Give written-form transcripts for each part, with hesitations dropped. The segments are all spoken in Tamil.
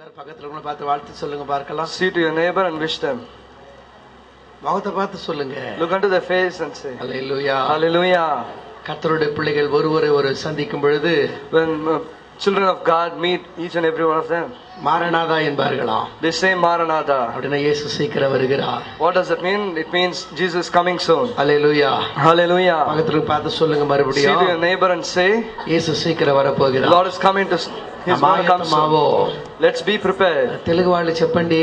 எல்லாரும் பக்கத்துல உங்களை பார்த்து வாழ்த்து சொல்லுங்க பார்க்கலாம். See to your neighbor and wish them. முகத்தை பார்த்து சொல்லுங்க. Look unto their face and say, Hallelujah. Hallelujah. கர்த்தருடைய பிள்ளைகள் ஒருவரை சந்திக்கும் பொழுது When children of God meet each and every one of them, Maranatha என்பார்களாம். they say Maranatha. அப்படின்னா இயேசு சீக்கிரம் வருகிறார். What does it mean? It means Jesus is coming soon. Hallelujah. Hallelujah. பக்கத்துல பார்த்து சொல்லுங்க See மறுபடியும். to your neighbor and say, இயேசு சீக்கிரம் வர போகிறார். Lord is coming to His going to come soon. Let's be prepared. Telugu వాళ్ళు చెప్పండి.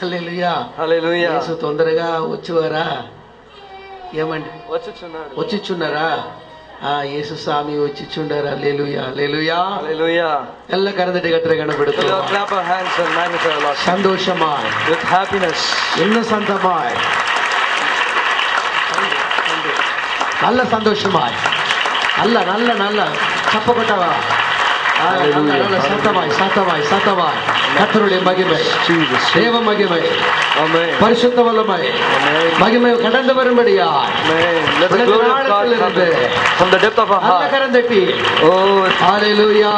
హల్లెలూయా. Hallelujah. యేసు తొందరగా వచ్చేవారా? ఏమండి? వచ్చిచున్నారా? యేసు స్వామి వచ్చిచుండారు. హల్లెలూయా. హల్లెలూయా. Hallelujah. ಎಲ್ಲ ಕರೆದಟ್ಟಿ ಕಟ್ಟರೆ கணப்படுத்துவோம். Clap our hands and magnify our Lord. சந்தோஷமாய், With happiness. இன்னும் சந்தமாய், நல்ல சந்தோஷமாய், நல்ல நல்ல நல்ல சப்ப கொட்டவா, நல்ல சத்தமாய் சத்தமாய் சத்தமாய் கர்த்தருடைய மகிமை, தேவ மகிமை, பரிசுத்த வல்லமை, மகிமை கடந்து வரும்படியா Let the glory of God come from the depth of our heart. கரந்தட்டி. ஹல்லேலூயா.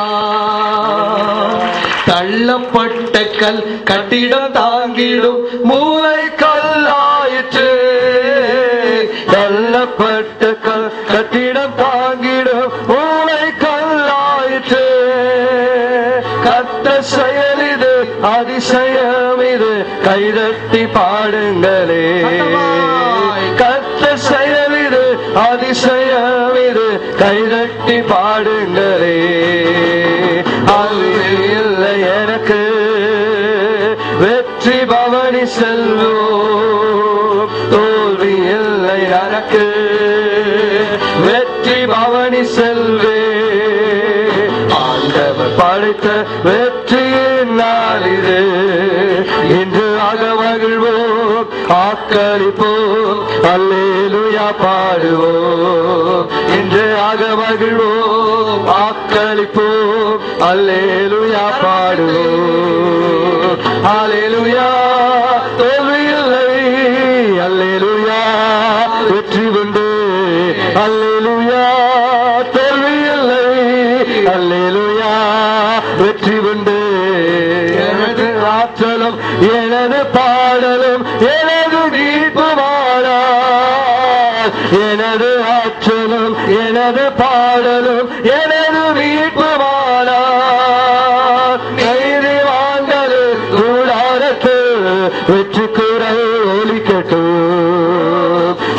தள்ளப்பட்ட கல் கட்டிடம் தாங்கிடும் மூலை கல்லாயிற்று. தள்ளப்பட்ட கல் கட்டிடம் தாங்கிடும் மூலை கல்லாயிற்று. கர்த்தர் செயல் இது, அதிசயம் இது, கைதட்டி பாடுங்களே. கர்த்தர் செயல் இது, அதிசயம் இது, கைதட்டி பாடுங்களே. அழிவு இல்லை எனக்கு, வெற்றி பவனி செல்வோம். தோல்வி இல்லை எனக்கு, வெற்றி பவனி செல்வே. ஆண்டவர் படைத்த வெற்றியின் நாள் இது. இன்று ஆக மகிழ்வோம், ஆக்களிப்போம், அல்லேலூயா பாடுவோம். இன்று ஆக மகிழ்வோம், ஆக்களிப்போம், அல்லேலூயா பாடுவோம். அல்லேலூயா. தோல்வி இல்லை, அல்லேலூயா. வெற்றி உண்டு, அல்லேலூயா. தோல்வி இல்லை, அல்லேலூயா. வெற்றி உண்டு. எனது ஆற்றலும் எனது பாடலும் எனது மீட்புமானார். எனது ஆற்றலும் எனது பாடலும் எனது மீட்புமானார். நீதிவான்களே கூடாரத்தில் வெற்றி குரல் ஒலிக்கட்டும்.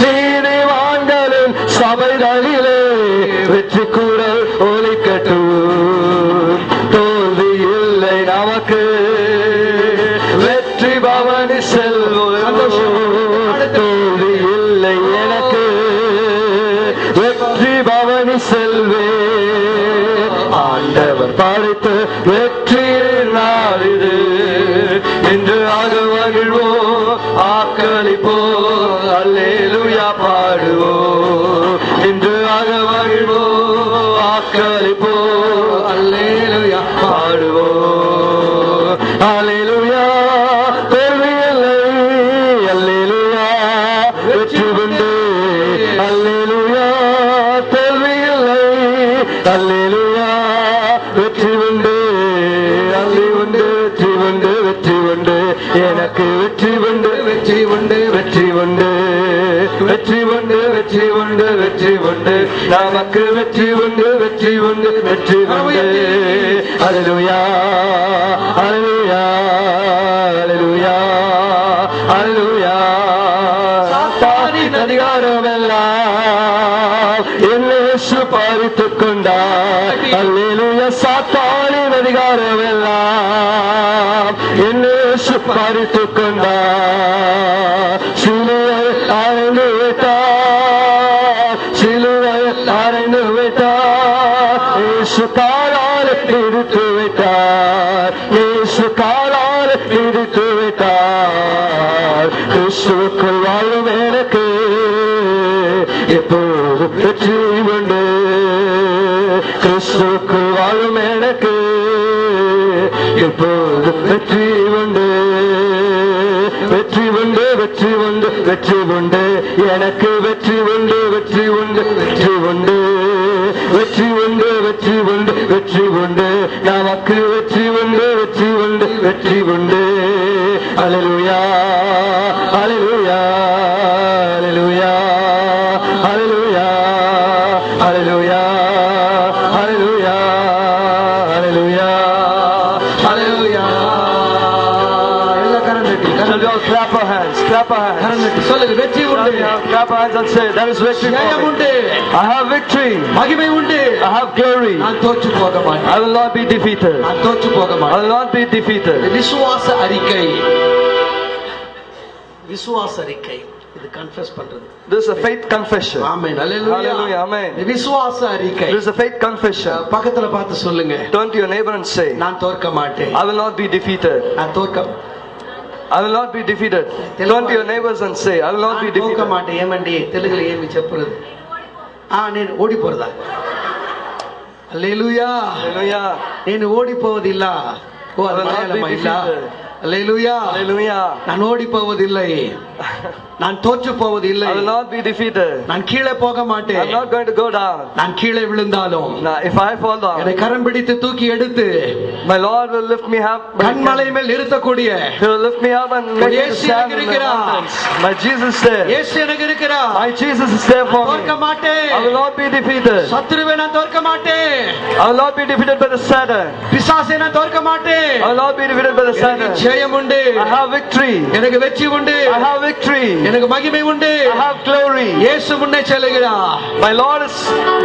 நீதிவான்களின் சபைகளிலே வெற்றி குரல் ஒலிக்கட்டும். தோல்வி இல்லை நமக்கு, வெற்றி பவனி செல்வோம். தோல்வி இல்லை எனக்கு, வெற்றி பவனி செல்வே. ஆண்டவர் படைத்த வெற்றியின் நாள் இது. இன்று ஆக மகிழ்வோம், ஆக்களிப்போம், அல்லேலூயா பாடுவோம். இன்று ஆக மகிழ்வோம், ஆக்களிப்போம், அல்லேலூயா பாடுவோம். அல்லேலூயா. தோல்வி இல்லை, அல்லேலூயா. வெற்றி உண்டு, அல்லேலூயா. தோல்வி இல்லை, அல்லேலூயா. வெற்றி உண்டு, அல்லி உண்டு, வெற்றி உண்டு, வெற்றி உண்டு. எனக்கு வெற்றி உண்டு, வெற்றி உண்டு, வெற்றி உண்டு, வெற்றி உண்டு, வெற்றி உண்டு, வெற்றி உண்டு. நமக்கு வெற்றி உண்டு, வெற்றி உண்டு, வெற்றி உண்டு. அல்லேலூயா. அல்லேலூயா. அல்லேலூயா. அல்லேலூயா. சாத்தானின் அதிகாரம் எல்லாம் இயேசு பறித்துக் கொண்டார். அல்லேலூயா. சாத்தானின் அதிகாரம் எல்லாம் இயேசு பறித்துக் கொண்டார். சிலுவையில் அறைந்து விட்டார், சிலுவையில் அறைந்து விட்டார். இயேசு காலால் இடித்து விட்டார், இயேசு காலால் இடித்து விட்டார். கிறிஸ்துவுக்குள் வாழும் எனக்கு எப்போது வெற்றி உண்டு. கிறிஸ்துவுக்குள் வாழும் எனக்கு எப்போது வெற்றி உண்டு. வெற்றி உண்டு, வெற்றி உண்டு, வெற்றி உண்டு, எனக்கு வெற்றி உண்டு, வெற்றி உண்டு, வெற்றி உண்டு, வெற்றி உண்டு, வெற்றி உண்டு, வெற்றி உண்டு, நமக்கு வெற்றி உண்டு, வெற்றி உண்டு, வெற்றி உண்டு. அல்லேலூயா, அல்லேலூயா, அல்லேலூயா, அல்லேலூயா, அல்லேலூயா, அல்லேலூயா, அல்லேலூயா, அல்லேலூயா. எல்லாம் கரம் தட்டி, Shall we all clap our hands? Clap our hands. கரம் தட்டி சொல்லுங்க, வெற்றி உண்டு, Clap our hands and say, there is victory for Jayam me. உண்டு, I have victory. மகிமை உண்டு. I have glory. நான் தோற்று போக மாட்டேன், I will not be defeated. நான் தோற்று போக I மாட்டேன். will not be defeated. விசுவாச அறிக்கை, விசுவாச அறிக்கை, இது கன்ஃபஸ் பண்றது. This is a faith confession. Amen, hallelujah, Hallelujah, amen. விசுவாச அறிக்கை. This is a faith confession. பக்கத்துல பார்த்து சொல்லுங்க, Turn to your neighbor and say, நான் தோற்க மாட்டேன், I will not be defeated. நான் தோற்க I will not be defeated. Turn to your neighbors and say, I will not be తోక defeated. మాట ఏమండి తెలుగులో ఏమి చెప్పరు నేను ఓడిపోరదా హల్లెలూయా Hallelujah. నేను ఓడిపోవదిಲ್ಲ ఓ అది మలయాళమ ಇಲ್ಲ హల్లెలూయా Hallelujah. ನಾನು ಓಡಿపోವದಿಲ್ಲ நான் தோற்று போவதில்லை I will not be defeated. நான் கீழே போக மாட்டேன் I'm not going to go down. நான் கீழே விழுந்தாலும் Now, if I fall என்னை down, கரம் பிடித்து தூக்கி எடுத்து my Lord will lift me up. கண்மலை மேல் நிறுத்தக்கூடிய He will lift me up and make me to stand in the mountains. My Jesus is there. இயேசு எனக்கு இருக்கிறார் My Jesus is there for me. தோற்க மாட்டேன் I will not be defeated. சத்துருவை நான் தோற்க மாட்டேன் I will not be defeated by the Satan. பிசாசை நான் தோற்க மாட்டேன் I will not be defeated by the எனக்கு Satan. ஜெயம் உண்டு I have victory. எனக்கு வெற்றி உண்டு I have victory. எனக்கு மகிமை உண்டு I have glory. இயேசு முன்னே செல்லுகிறார் My Lord is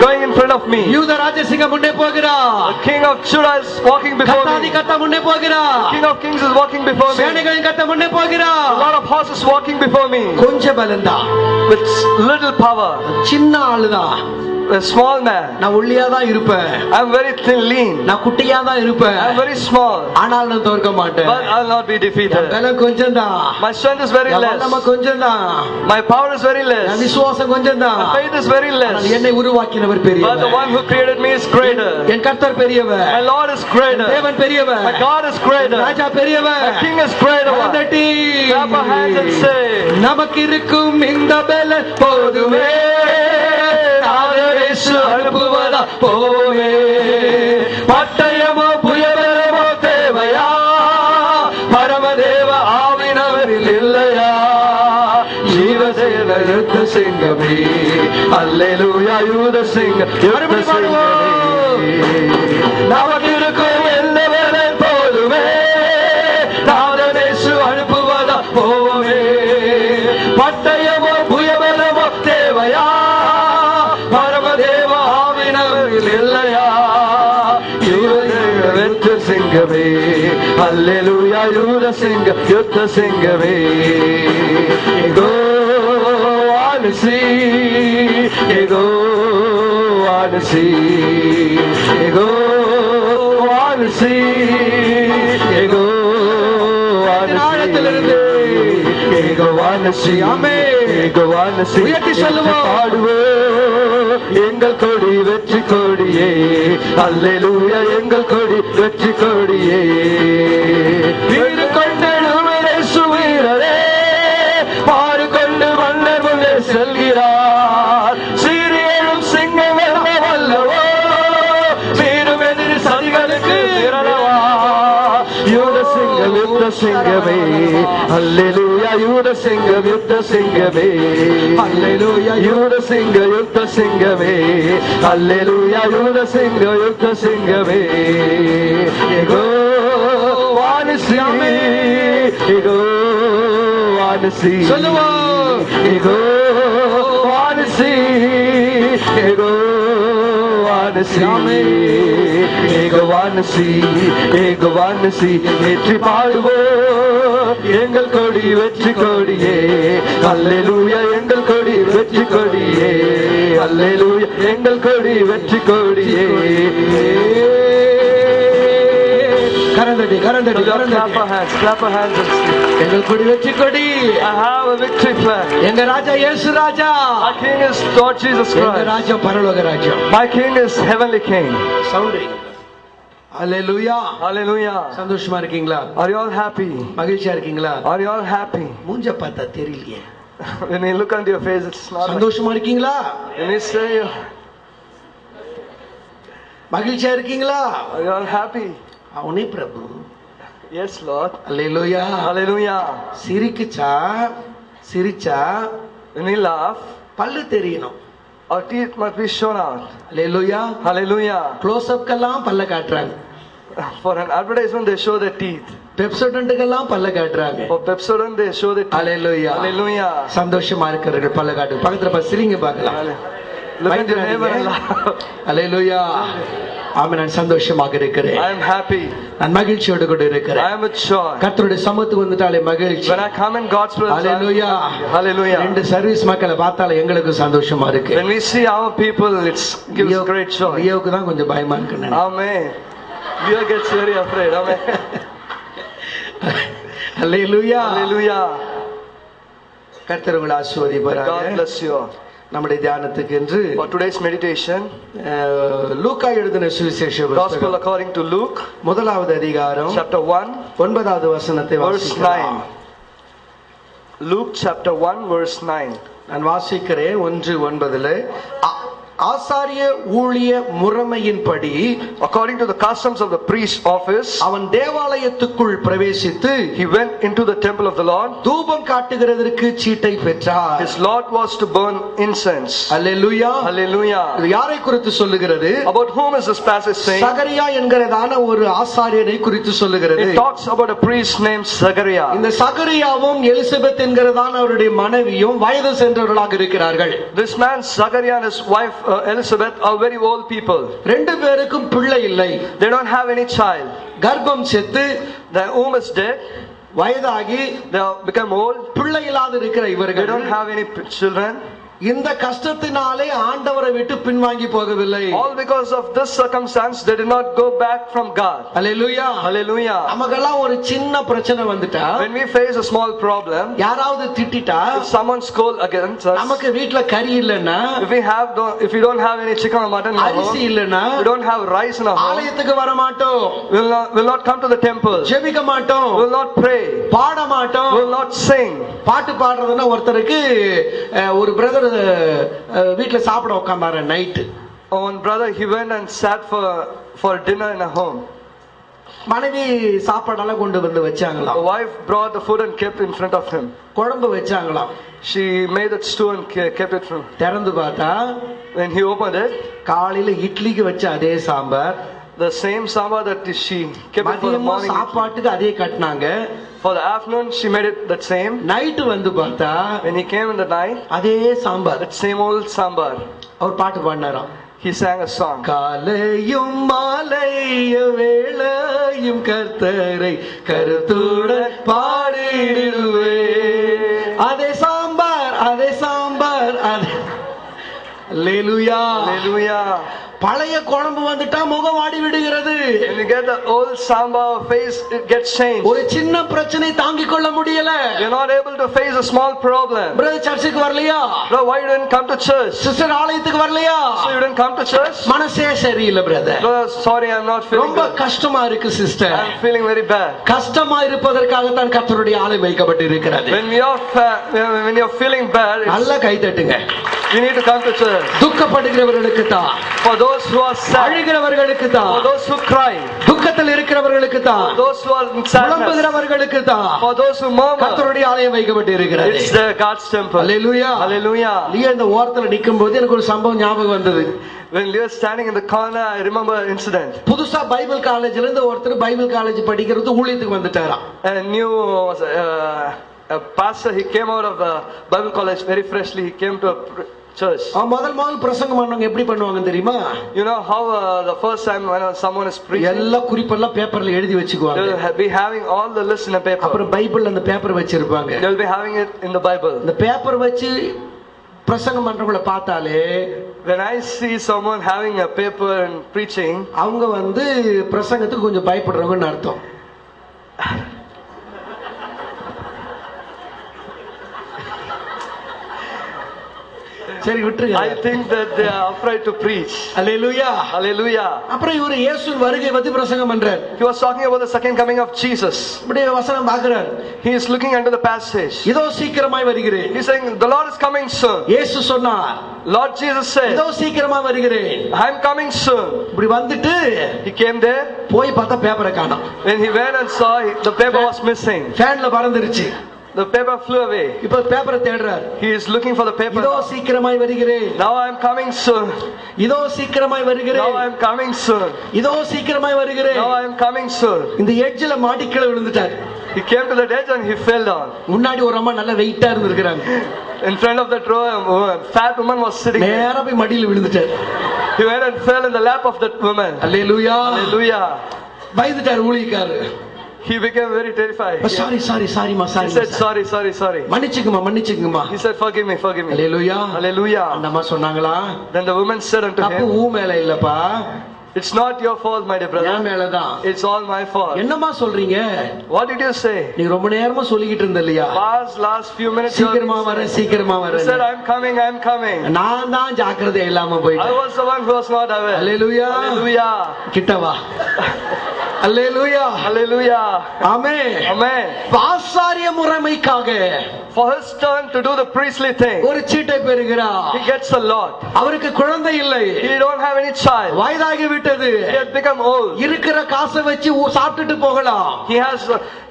going in front of me. யூத ராஜசிங்கம் முன்னே போகிறார் The King of Judah is walking before கர்த்தாதி me. கர்த்தா முன்னே போகிறார் King of Kings is walking before me. சேனைகளின் கர்த்தா முன்னே A போகிறார் lot of horses walking before me கொஞ்ச பலந்தா with little power. சின்ன ஆளுதான் A small man. நான் ஒல்லியா தான் இருப்பேன் I'm very thin, lean. நான் குட்டியா தான் இருப்பேன் I'm very small. ஆனால் நான் தோற்க மாட்டேன் But I'll not be defeated. பலம் கொஞ்சம் தான் My strength is very less. நம்ம கொஞ்சம் தான் My power is very less. விசுவாசம் கொஞ்சம் தான் My faith is very less. என்னை உருவாக்கினவர் But the பெரியவர் one who created me is greater. என் கர்த்தர் பெரியவர் My Lord is greater. தேவன் பெரியவர் My God is greater. ராஜா பெரியவர் My King is greater. கரந்தட்டி Clap our hands and say, நமக்கு இருக்கும் இந்த பலன் போதுமே இயேசு அனுப்புவதா போவே பட்டயமோ புயபலமோ தேவையா பரமதேவ ஆவினவரில் இல்லையா ஜீவசேன யுத்த சிங்கமே அல்லேலூயா யூத சிங்க யுத்த சிங்கமே நமக்கு இருக்கும் எந்த பலன் போதுமே இயேசு அனுப்புவதா போவே பட்டயமோ புயபலமோ தேவையா பரமதேவ ஆவினவரில் இல்லையா யுத்த சிங்கமே அல்லேலூயா யூத சிங்க யுத்த சிங்கமே எகோ வானசி எகோ வானசி எகோ வானசி எகோ ஆழத்திலிருந்து உயர்த்தி சொல்லுவோம் பாடுவோம் எங்கள் கொடி வெற்றி கொடியே அல்லேலூயா எங்கள் கொடி வெற்றி கொடியே வீடு கொண்டெழும் இயேசு வீரரே பாடு கொண்டு மன்னர் முன்னே செல்கிறார் சீரியலும் சிங்கம் வல்லவோ சீரும் எதிரி சதிகளுக்கு திரளவா யூத சிங்கம் யுத்த சிங்கமே அல்லேலூயா யூத சிங்கம் யுத்த சிங்கமே அல்லேலூயா யூத சிங்க யுத்த சிங்கமே அல்லேலூயா யூத சிங்க யுத்த சிங்கமே எகோ வானசியாமே எகோ வானசி சொல்லுவோம் எகோ வானசி எகோ வானசியாமே எகோ வானசி எகோ வானசி வெற்றி பாடுவோம் எங்கள் கொடி வெற்றி கொடியே அல்லேலூயா எங்கள் கொடி வெற்றி கொடியே அல்லேலூயா எங்கள் கொடி வெற்றி கொடியே கரந்தடி கரந்தடி clap our hands, clap our hands and say, எங்கள் கொடி வெற்றி கொடி I have a victory flag. எங்க ராஜா இயேசு ராஜா My King is Lord Jesus எங்க Christ. ராஜ்யம் பரலோக ராஜ்யம் My King is heavenly King. Sound hallelujah Hallelujah. சந்தோஷமா இருக்கீங்களா Are you all happy? மகிழ்ச்சியா இருக்கீங்களா Are you all happy? மூஞ்ச பார்த்தா தெரியலையே When we look into your face, it's not like, சந்தோஷமா இருக்கீங்களா? when we say மகிழ்ச்சியா இருக்கீங்களா? you are happy. அவனே பிரபு. Yes, Lord. அல்லேலூயா. Hallelujah. சிரிச்சா When we laugh, பல்லு தெரியணும். our teeth must be shown out. Hallelujah. Hallelujah. Close அப்க்கெல்லாம் பல்ல காட்டுறாங்க. For an advertisement, they show their teeth. பெப்சோடன்ட்டுக்கெல்லாம் பல்ல காட்டுறாங்க. For Pepsodent, they show their teeth. Hallelujah. Hallelujah. சந்தோஷமா இருக்கிறவர்கள் பல்ல காட்டு. பக்கத்துல பார்த்து சிரிங்க பார்க்கலாம். Look at your neighbor and laugh. அல்லேலூயா. ஆமென். நான் சந்தோஷமாக இருக்கிறேன். I am happy. நான் மகிழ்ச்சியோடு கூட இருக்கிறேன். I am with joy. கர்த்தருடைய சமூகத்துக்கு வந்துட்டாலே மகிழ்ச்சி. When I come in God's presence, hallelujah. Hallelujah. ரெண்டு சர்வீஸ் மக்களை பார்த்தாலே எங்களுக்கு சந்தோஷமா இருக்கு. When we see our people, it gives great joy. லியோவுக்கு தான் கொஞ்சம் பயமா இருக்கு. Amen. Leo gets very afraid. Amen. அல்லேலூயா. Hallelujah. கர்த்தர் உங்களை ஆசீர்வதிப்பாராக. God bless you. நம்முடைய தியானத்துக்கு என்று For today's meditation, லூக்கா எழுதின சுவிசேஷ Gospel புத்தகம் according to Luke, முதலாவது அதிகாரம் chapter 1, 9வது வசனத்தை verse வாசிக்கலாம். 9. Luke chapter 1, verse 9. நான் வாசிக்கிறேன் 1:9. ஆசாரிய ஊழிய முறைமையின்படி According to the customs of the priest's office, அவன் தேவாலயத்துக்குள் பிரவேசித்து he went into the temple of the Lord. தூபம் காட்டுகிறதற்கு சீட்டை பெற்றார். His lot was to burn incense. Hallelujah. Hallelujah. இது யாரை குறித்து சொல்லுகிறது? About whom is this passage saying? சகரியா என்கிறதான ஒரு ஆசாரியனை குறித்து சொல்லுகிறது. It talks about a priest named Zachariah. இந்த சகரியாவும் எலிசபெத் என்கிறதான அவருடைய மனைவியும் வயது சென்றவர்களாக இருக்கிறார்கள். This man Zachariah and his wife Elizabeth are very old people. ரெண்டு பேருக்கும் பிள்ளை இல்லை. They don't have any child. கர்ப்பம் செத்து Their womb is dead. வயதாகி They have become old. பிள்ளை இல்லாத இருக்கிற They இவர்கள் don't have any children. இந்த கஷ்டத்தினாலே ஆண்டவரை விட்டு பின்வாங்கி போகவில்லை. All because of this circumstance, they did not go back from God. Hallelujah. Hallelujah. நமக்கெல்லாம் ஒரு சின்ன பிரச்சனை வந்துட்டா, When we face a small problem, யாராவது திட்டிட்டா, if someone scold against us, நமக்கு வீட்ல கறி இல்லன்னா, if we don't have any chicken or mutton in our அரிசி home, இல்லன்னா, we don't have rice in our home, ஆலயத்துக்கு வர மாட்டோம், will not come to the temple, ஜெபிக்க மாட்டோம், will not pray, பாட மாட்டோம், will not sing. பாட்டு பாடுறதுன்னா ஒருத்தருக்கு ஒரு பிரதர் வீட்ல சாப்பிட உட்கார்ந்தாரு night. One brother, he went and sat for dinner in a home. மனைவி சாப்பாடெல்லாம் கொண்டு வந்து வச்சாங்களாம். The wife brought the food and kept in front of him. குழம்பு வச்சாங்களாம். She made that stew and kept it from. திறந்து பார்த்தா, When he opened it, காலையில இட்லிக்கு வச்ச அதே sambar, the same sambar that she kept it for the morning. சாப்பாட்டுக்கு அதே கட்டினாங்க. For the afternoon, she made it that same. Night வந்து பார்த்தா, When he came in the night, அதே sambar. that same old sambar. அவர் பாட்டு பாடினாராம். He sang a song. காலையும் மாலையும் வேளையும் கர்த்தரை கருத்துடன் பாடிடுவே. அதே சாம்பார், அதே சாம்பார், அதே. அல்லேலூயா. Hallelujah. பழைய குழம்பு வந்துட்டா முகம் ஆடி விடுகிறது. When you get the old sambar, face it gets changed. ஒரு சின்ன பிரச்சனை தாங்கிக் கொள்ள முடியல. You're not able to face a small problem. Brother சர்ச்சுக்கு வரலையா? Bro, why you didn't come to church? Sister ஆலயத்துக்கு வரலையா? So you didn't come to church? மனசே சரியில்லை brother. Bro, sorry, I'm not feeling ரொம்ப good. கஷ்டமா இருக்கு sister. I'm feeling very bad. கஷ்டமா இருப்பதற்காக தான் கர்த்தருடைய ஆலயம் வைக்கப்பட்டு இருக்கிறது. When you're feeling bad, நல்ல கை தட்டுங்க. you need to come to church. துக்கப்படுகிறவர்களுக்கு தான். For those who are sad, அழுகிறவர்களுக்கு தான். for those who cry, துக்கத்தில் இருக்கிறவர்களுக்கு தான். for those who are in sadness, புலம்புகிறவர்களுக்கு தான். for those who murmur, கர்த்தருடைய ஆலயம் வைக்கப்பட்டு இருக்கிறது. it's the God's temple. Hallelujah. Hallelujah. Leo இந்த ஓரத்துல நிக்கும்போது எனக்கு ஒரு சம்பவம் ஞாபகம் வந்தது. When Leo standing in the corner, I remember an incident. புதுசா பைபிள் காலேஜ்ல இருந்து ஒருத்தர் பைபிள் காலேஜ் படிக்கிறது ஊழியத்துக்கு வந்துட்டாராம். A new a pastor, he came out of the Bible college very freshly. He came to a church. முதல் பிரசங்கம் பண்ணவங்க எப்படி பண்ணுவாங்க தெரியுமா? You know how the first time when someone is preaching, எல்லா குறிப்பெல்லாம் பேப்பர்ல எழுதி வச்சுக்குவாங்க. they will be having all the lists in a paper. அப்புறம் பைபிள்ல அந்த பேப்பர் வச்சிருப்பாங்க. They will be having it in the Bible. இந்த பேப்பர் வச்சு பிரசங்கம் பண்றவங்கள பார்த்தாலே, when I see someone having a paper and preaching, அவங்க வந்து பிரசங்கத்துக்கு கொஞ்சம் பயப்படுறவங்கன்னு அர்த்தம். சரி விட்டுருங்க. I think that they are afraid to preach. Hallelujah. Hallelujah. அப்புறம் இவர் இயேசுவின் வருகை பத்தி பிரசங்கம் பண்றார். He was talking about the second coming of Jesus. இப்படியே வசனம் பார்க்கிறார். He is looking into the passage. இதோ சீக்கிரமாய் வருகிறேன். He's saying the Lord is coming soon. இயேசு சொன்னார். Lord Jesus said, இதோ சீக்கிரமா வருகிறேன். I am coming soon. இப்படி வந்துட்டு He came there. போய் பார்த்தா பேப்பரை காணோம். When he went and saw it, the paper was missing. ஃபேன்ல பறந்துருச்சு. The paper flew away. இப்ப பேப்பரை தேடுறார். He is looking for the paper. இதோ சீக்கிரமாய் வருகிறேன். Now I am coming soon. இதோ சீக்கிரமாய் வருகிறேன். Now I am coming soon. இதோ சீக்கிரமாய் வருகிறேன். Now I am coming soon. இந்த எட்ஜ்ல மாட்டி கீழ விழுந்துட்டார். He came to the edge and he fell down. முன்னாடி ஒரு அம்மா நல்ல வெயிட்டா இருந்திருக்காங்க. In front of that row, a fat woman was sitting. நேரா போய் மடியில விழுந்துட்டார். He went and fell in the lap of that woman. Hallelujah. Hallelujah. பயந்துட்டார் ஊழியக்காரர். He became very terrified. சாரிமா He said sorry. மன்னிச்சுக்குமா. He said forgive me. Hallelujah. Hallelujah. அந்த அம்மா சொன்னாங்களா? Then the woman said unto தப்பு him, ஊ மேல இல்லப்பா. it's not your fault, my dear brother. என் மேலதான். It's all my fault. என்னம்மா சொல்றீங்க? What did you say? நீ ரொம்ப நேரமா சொல்லிக்கிட்டு இருந்த இல்லையா? Last few minutes சீக்கிரமா வரேன். you said I'm coming. நான் தான் ஜாக்கிரதை இல்லாம I போயிட்டேன். was the one who was not aware. Hallelujah. Hallelujah. கிட்ட வா. அல்லேலூயா. ஆமென். ஆசாரிய முறைமைக்காக For his turn to do the priestly thing, ஒரு சீட்டை பெறுகிறார். he gets a lot. அவருக்கு குழந்தை இல்லை. He don't have any child. வயதாகி விட்டது. He has become old. இருக்கிற காசை வச்சு சாப்பிட்டுட்டு போகலாம்.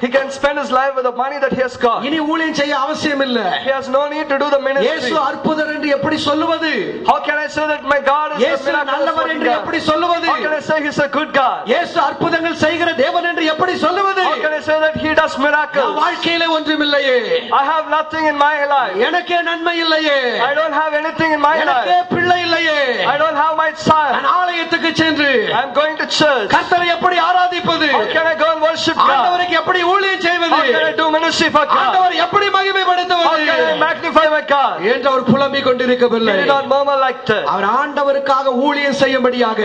He can spend his life with the money that he has got. இனி ஊழியம் செய்ய அவசியம் இல்ல. He has no need to do the ministry. இயேசு அற்புதர் என்று எப்படி சொல்லுவது? How can I say that my God is இயேசு நல்லவர் என்று எப்படி சொல்லுவது? How can I say he's a good God? இயேசு அற்புதங்கள் செய்கிற தேவன் என்று எப்படி சொல்லுவது? How can I say that he does miracles? வாழ்க்கையிலே ஒன்றுமில்லையே. I have nothing in my life. எனக்கே நன்மை இல்லையே. I don't have anything in my life. எனக்கே பிள்ளை இல்லையே. I don't have my child. நான் ஆலயத்துக்கு சென்று I'm going to church. கர்த்தரை எப்படி ஆராதிப்பது? How can I go and worship God? ஆண்டவருக்கு எப்படி ஊழியம் செய்வது? How can I do ministry for God? ஆண்டவர் எப்படி மகிமைப்படுத்துவது? How can I magnify my God? என்று அவர் புலம்பிக் கொண்டிருக்கவில்லை. He did not murmur like that. அவர் ஆண்டவருக்காக ஊழியம் செய்யும்படியாக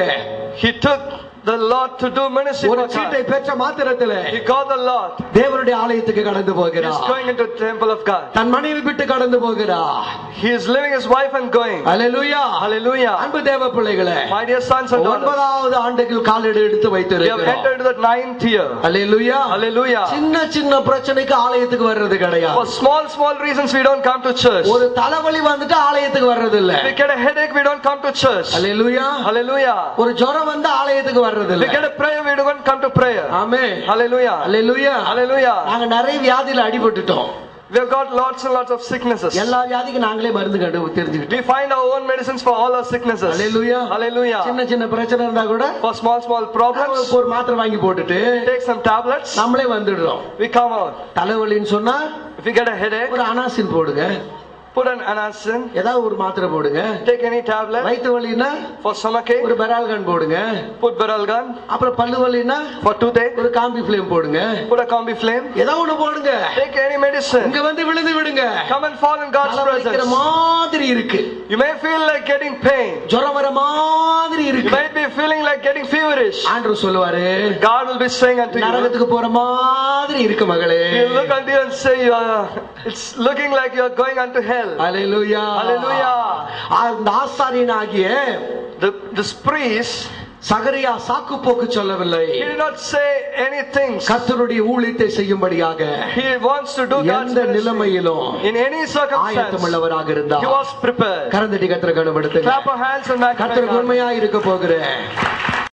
He took the Lord to do ministry ஒரு for God. சீட்டை பெற்ற மாத்திரத்திலே He got the Lord. தேவனுடைய ஆலயத்துக்கு கடந்து He போகிறார். is going into the temple of God. தன் மனைவி விட்டு கடந்து போகிறார். He is leaving his wife and going. Hallelujah. Hallelujah. அன்பு தேவ பிள்ளைகளே, My dear sons and daughters, 9வது ஆண்டுக்குள் காலடி எடுத்து we have வைத்திருக்கிறோம். entered the 9th year. Hallelujah. Hallelujah. சின்ன சின்ன பிரச்சனைக்கு ஆலயத்துக்கு வர்றது For கிடையாது. small reasons we don't come to church. ஒரு தலைவலி வந்துட்டு ஆலயத்துக்கு வர்றது இல்ல. We get a headache, we don't come to church. Hallelujah. Hallelujah. ஒரு ஜுரம் வந்து ஆலயத்துக்கு வர்றது We இல்ல. get a prayer, we don't come to prayer. Amen. Hallelujah. Hallelujah. Hallelujah. நாங்க நிறைய வியாதியில அடிபட்டுட்டோம். We have got lots and lots of sicknesses. எல்லா வியாதிக்கும் நாங்களே மருந்து தெரிஞ்சுக்கிட்டோம். We find our own medicines for all our sicknesses. Hallelujah. Hallelujah. சின்ன சின்ன பிரச்சனை இருந்தா கூட For small problems, ஒரு மாத்திரை வாங்கி போட்டுட்டு take some tablets. நம்மளே வந்துடுறோம். We come out. தலைவலின்னு சொன்னா If you get a headache, ஒரு அனாசின் போடுங்க. put an anacin. ஏதாவது ஒரு மாத்திரை போடுங்க. Take any tablet. வயிற்று வலினா For stomachache, ஒரு பெரால்கான் போடுங்க. put Beralgan. அப்புறம் பல்லு வலினா For toothache, ஒரு காம்பி ஃபிளேம் போடுங்க. put a combi flame. ஏதாவது ஒண்ணு போடுங்க. Take any medicine. இங்க வந்து விழுந்து விடுங்க. Come and fall in God's தலைவலிக்கிற presence. மாதிரி இருக்கு. You may feel like getting pain. ஜுரம் வர மாதிரி You இருக்கு. might be feeling like getting feverish. ஆண்டவர் சொல்லுவாரு, God will be saying unto you, நரகத்துக்கு போற மாதிரி இருக்கு மகளே. He'll look unto you and say, it's looking like you are going unto hell. Hallelujah. Hallelujah. அந்த ஆசாரியனாகிய This priest, சகரியா சாக்கு போக்கு சொல்லவில்லை. he did not say anything. கர்த்தருடைய ஊழியத்தை செய்யும்படியாக He wants to do God's எந்த ministry. நிலைமையிலும் In any circumstance, ஆயத்தமுள்ளவராக இருந்தார். he was prepared. கரந்தடி கர்த்தரை கனப்படுத்துங்க. Clap our hands and magnify கர்த்தருக்கு God. உண்மையா இருக்க போகிறேன்.